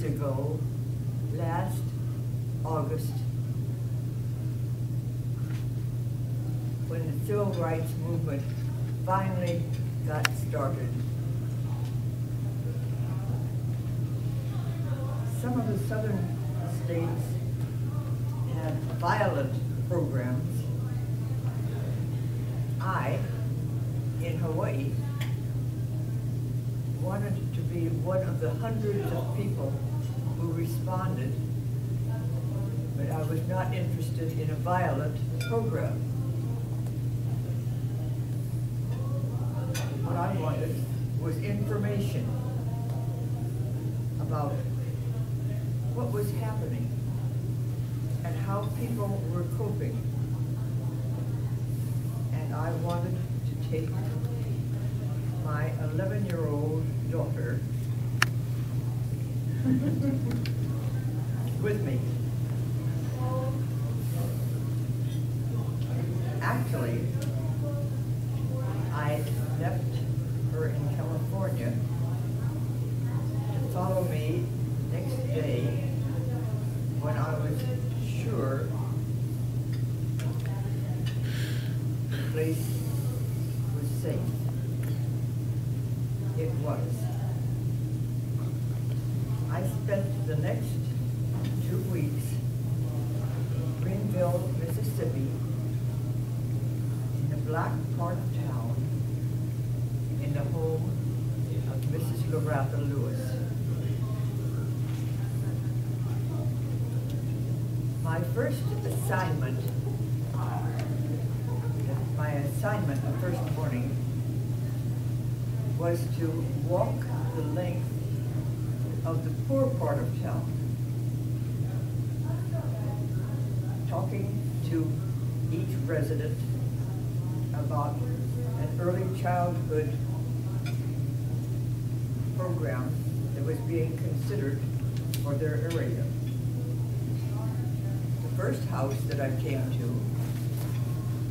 ago, last August, when the civil rights movement finally got started. Some of the southern states had violent programs. I, in Hawaii, wanted to be one of the hundreds of people who responded, but I was not interested in a violent program. What I wanted was information about what was happening and how people were coping. And I wanted to take my 11-year-old daughter with me. Actually, I left her in California to follow me next day when I was sure the place was safe. It was. I spent the next 2 weeks in Greenville, Mississippi, in the black part of town, in the home of Mrs. Loratha Lewis. My first assignment, the first morning, was to walk the length of the poor part of town, talking to each resident about an early childhood program that was being considered for their area. The first house that I came to,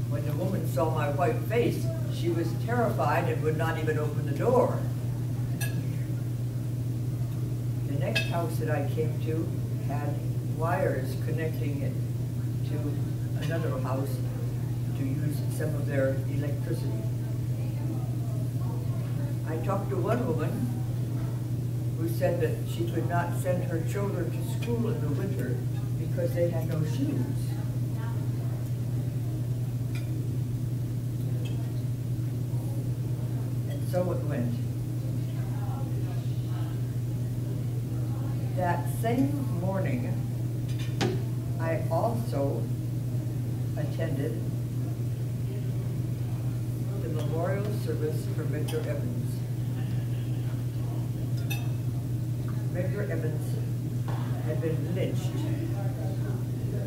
when the woman saw my white face, she was terrified and would not even open the door. The next house that I came to had wires connecting it to another house to use some of their electricity. I talked to one woman who said that she could not send her children to school in the winter because they had no shoes. And so it went. That same morning, I also attended the memorial service for Victor Evans. Victor Evans had been lynched,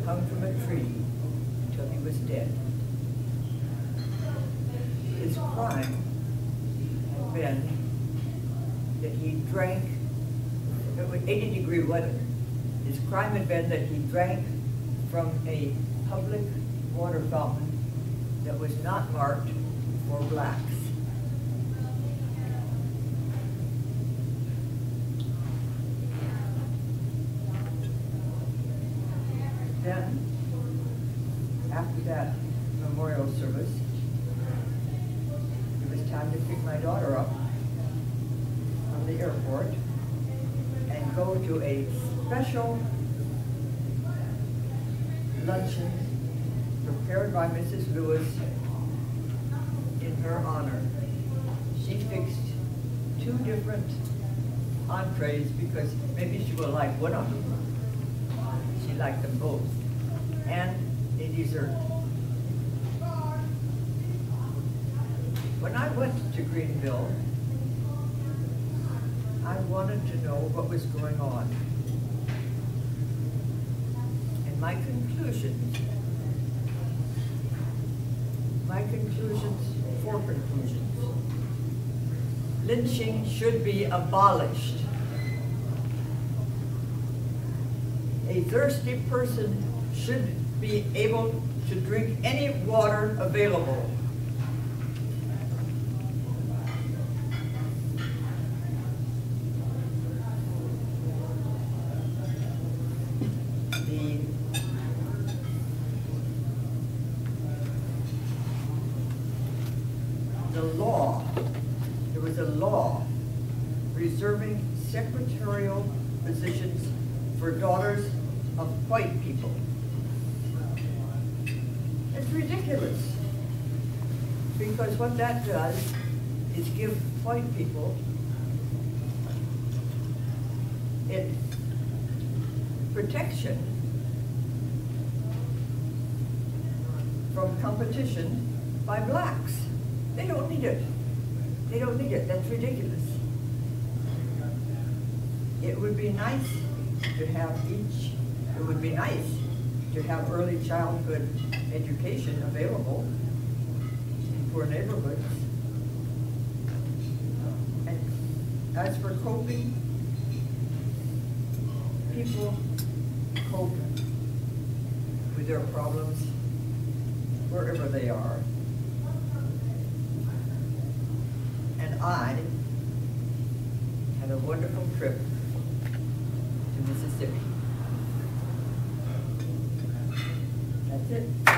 hung from a tree until he was dead. His crime had been that he drank, it was 80-degree weather. His crime had been that he drank from a public water fountain that was not marked for blacks. Then, after that memorial service, it was time to pick my daughter up from the airport and go to a special luncheon prepared by Mrs. Lewis in her honor. She fixed 2 different entrees because maybe she will like one of them. She liked them both. And a dessert. When I went to Greenville, I wanted to know what was going on. And my conclusions, 4 conclusions. Lynching should be abolished. A thirsty person should be able to drink any water available. there was a law reserving secretarial positions for daughters of white people. It's ridiculous, because what that does is give white people protection from competition by blacks. They don't need it. They don't need it. That's ridiculous. It would be nice to have it would be nice to have early childhood education available in poor neighborhoods. And as for coping, people cope with their problems wherever they are. And I had a wonderful trip to Mississippi. That's it.